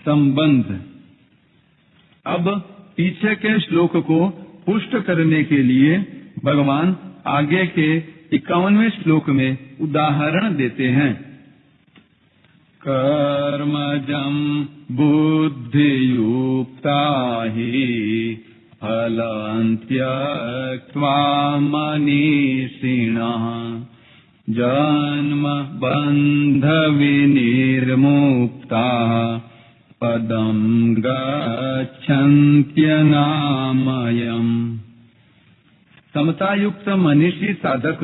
संबंध। अब पीछे के श्लोक को पुष्ट करने के लिए भगवान आगे के 51वें श्लोक में उदाहरण देते हैं। कर्मजं बुद्धियुक्ता हि फलं त्यक्त्वा मनीषिणः जन्म बंध विनिर्मुक्ताः पदं गच्छन्त्यनामयम्। समता युक्त मनीषी साधक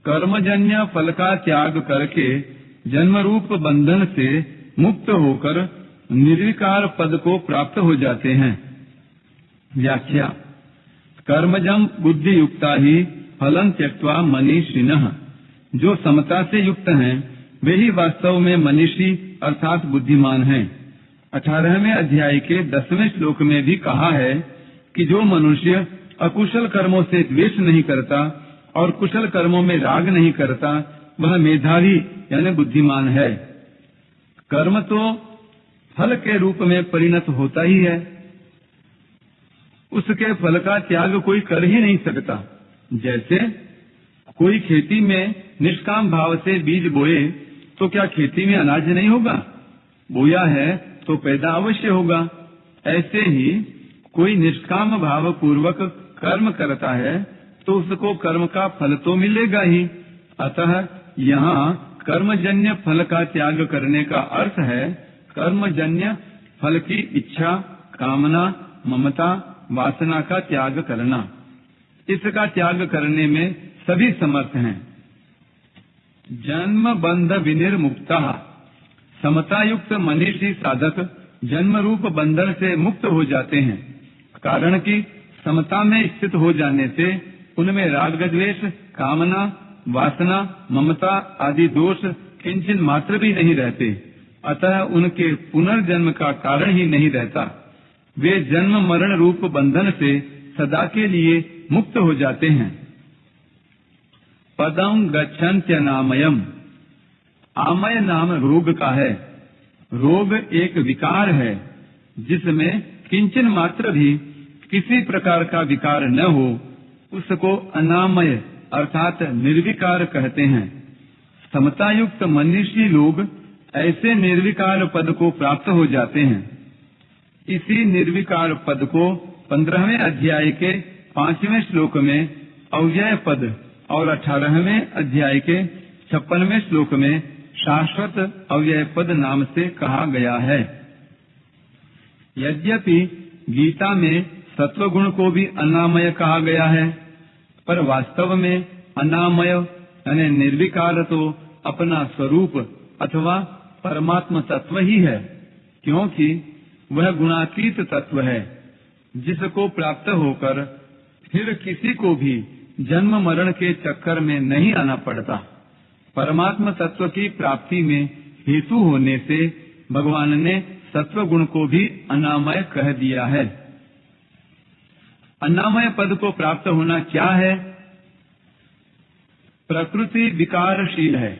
कर्मजन्य फल का त्याग करके जन्म रूप बंधन से मुक्त होकर निर्विकार पद को प्राप्त हो जाते हैं। व्याख्या। कर्मजम बुद्धि युक्ता ही फलं त्यक्त्वा मनीषिणः। जो समता से युक्त हैं वे ही वास्तव में मनीषी अर्थात बुद्धिमान हैं। 18वें अध्याय के 10वें श्लोक में भी कहा है कि जो मनुष्य अकुशल कर्मों से द्वेष नहीं करता और कुशल कर्मों में राग नहीं करता वह मेधावी यानी बुद्धिमान है। कर्म तो फल के रूप में परिणत होता ही है, उसके फल का त्याग कोई कर ही नहीं सकता। जैसे कोई खेती में निष्काम भाव से बीज बोए तो क्या खेती में अनाज नहीं होगा? बोया है तो पैदा अवश्य होगा। ऐसे ही कोई निष्काम भाव पूर्वक कर्म करता है तो उसको कर्म का फल तो मिलेगा ही। अतः यहाँ कर्मजन्य फल का त्याग करने का अर्थ है कर्मजन्य फल की इच्छा, कामना, ममता, वासना का त्याग करना। इसका त्याग करने में सभी समर्थ हैं। जन्म बंध विनिर्मुक्ता। समता युक्त मनीषी साधक जन्म रूप बंधन से मुक्त हो जाते हैं, कारण कि समता में स्थित हो जाने से उनमें राग द्वेष, कामना, वासना, ममता आदि दोष किंचन मात्र भी नहीं रहते। अतः उनके पुनर्जन्म का कारण ही नहीं रहता। वे जन्म मरण रूप बंधन से सदा के लिए मुक्त हो जाते हैं। पदं गच्छन्त्यनामयम्। आमय नाम रोग का है। रोग एक विकार है जिसमें किंचन मात्र भी किसी प्रकार का विकार न हो, उसको अनामय अर्थात निर्विकार कहते हैं। समता युक्त मनीषी लोग ऐसे निर्विकार पद को प्राप्त हो जाते हैं। इसी निर्विकार पद को 15वें अध्याय के 5वें श्लोक में अव्यय पद और 18वें अध्याय के 56वें श्लोक में शाश्वत अव्यय पद नाम से कहा गया है। यद्यपि गीता में सत्वगुण को भी अनामय कहा गया है, पर वास्तव में अनामय यानी निर्विकार तो अपना स्वरूप अथवा परमात्म तत्व ही है, क्योंकि वह गुणातीत तत्व है जिसको प्राप्त होकर फिर किसी को भी जन्म मरण के चक्कर में नहीं आना पड़ता। परमात्म तत्व की प्राप्ति में हेतु होने से भगवान ने सत्व गुण को भी अनामय कह दिया है। अनामय पद को प्राप्त होना क्या है? प्रकृति विकारशील है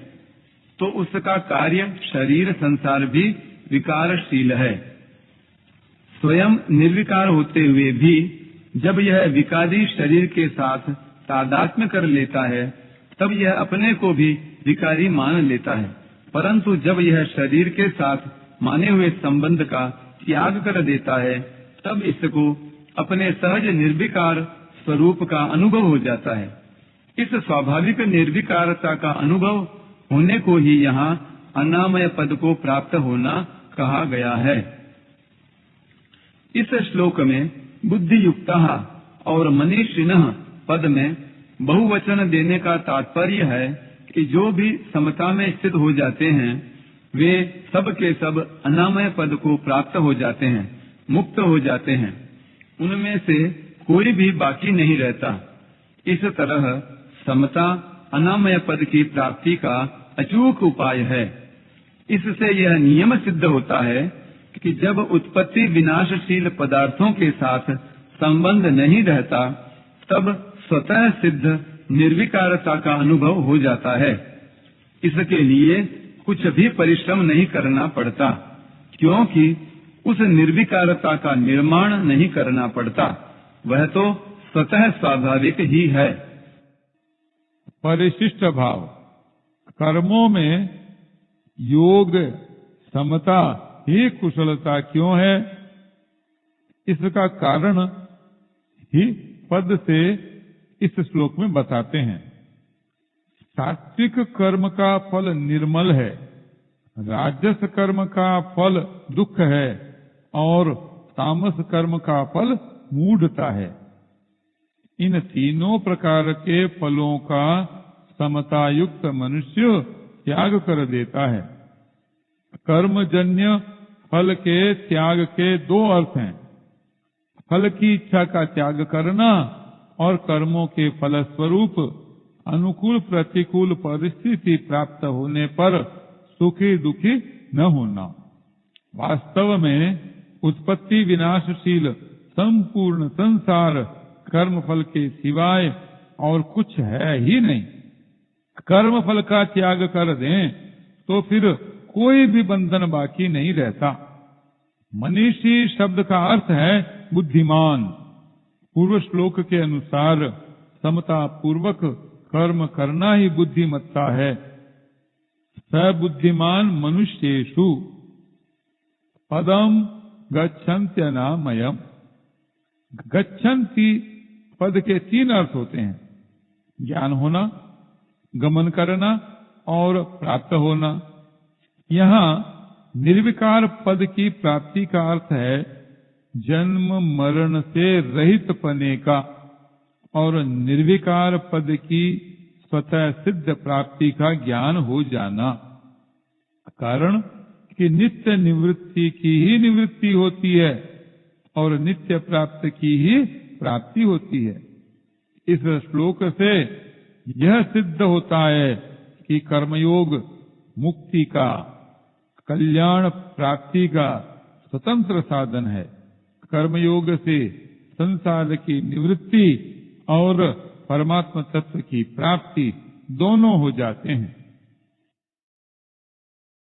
तो उसका कार्य शरीर संसार भी विकारशील है। स्वयं निर्विकार होते हुए भी जब यह विकारी शरीर के साथ तादात्म्य कर लेता है तब यह अपने को भी विकारी मान लेता है, परंतु जब यह शरीर के साथ माने हुए संबंध का त्याग कर देता है तब इसको अपने सहज निर्विकार स्वरूप का अनुभव हो जाता है। इस स्वाभाविक निर्विकारता का अनुभव होने को ही यहाँ अनामय पद को प्राप्त होना कहा गया है। इस श्लोक में बुद्धि युक्ता और मनीषिणः पद में बहुवचन देने का तात्पर्य है कि जो भी समता में स्थित हो जाते हैं वे सब के सब अनामय पद को प्राप्त हो जाते हैं, मुक्त हो जाते हैं। उनमें से कोई भी बाकी नहीं रहता। इस तरह समता अनामय पद की प्राप्ति का अचूक उपाय है। इससे यह नियम सिद्ध होता है कि जब उत्पत्ति विनाशशील पदार्थों के साथ संबंध नहीं रहता तब स्वतः सिद्ध निर्विकारता का अनुभव हो जाता है। इसके लिए कुछ भी परिश्रम नहीं करना पड़ता, क्योंकि उस निर्विकारता का निर्माण नहीं करना पड़ता, वह तो स्वतः स्वाभाविक ही है। परिशिष्ट भाव। कर्मों में योग, समता ही कुशलता क्यों है? इसका कारण ही पद से इस श्लोक में बताते हैं। सात्विक कर्म का फल निर्मल है, राजस कर्म का फल दुख है और तामस कर्म का फल मूढ़ता है। इन तीनों प्रकार के फलों का समतायुक्त मनुष्य त्याग कर देता है। कर्मजन्य फल के त्याग के दो अर्थ हैं, फल की इच्छा का त्याग करना और कर्मों के फलस्वरूप अनुकूल प्रतिकूल परिस्थिति प्राप्त होने पर सुखी दुखी न होना। वास्तव में उत्पत्ति विनाशशील संपूर्ण संसार कर्म फल के सिवाय और कुछ है ही नहीं। कर्म फल का त्याग कर दें तो फिर कोई भी बंधन बाकी नहीं रहता। मनीषी शब्द का अर्थ है बुद्धिमान। पूर्व श्लोक के अनुसार समता पूर्वक कर्म करना ही बुद्धिमत्ता है। सबुद्धिमान मनुष्येषु पदम गच्छन्त्यनामयम्। गच्छन्ति पद के तीन अर्थ होते हैं, ज्ञान होना, गमन करना और प्राप्त होना। यहाँ निर्विकार पद की प्राप्ति का अर्थ है जन्म मरण से रहित पने का, और निर्विकार पद की स्वतः सिद्ध प्राप्ति का ज्ञान हो जाना। कारण कि नित्य निवृत्ति की ही निवृत्ति होती है और नित्य प्राप्त की ही प्राप्ति होती है। इस श्लोक से यह सिद्ध होता है कि कर्मयोग मुक्ति का, कल्याण प्राप्ति का स्वतंत्र साधन है। कर्मयोग से संसार की निवृत्ति और परमात्मा तत्व की प्राप्ति दोनों हो जाते हैं।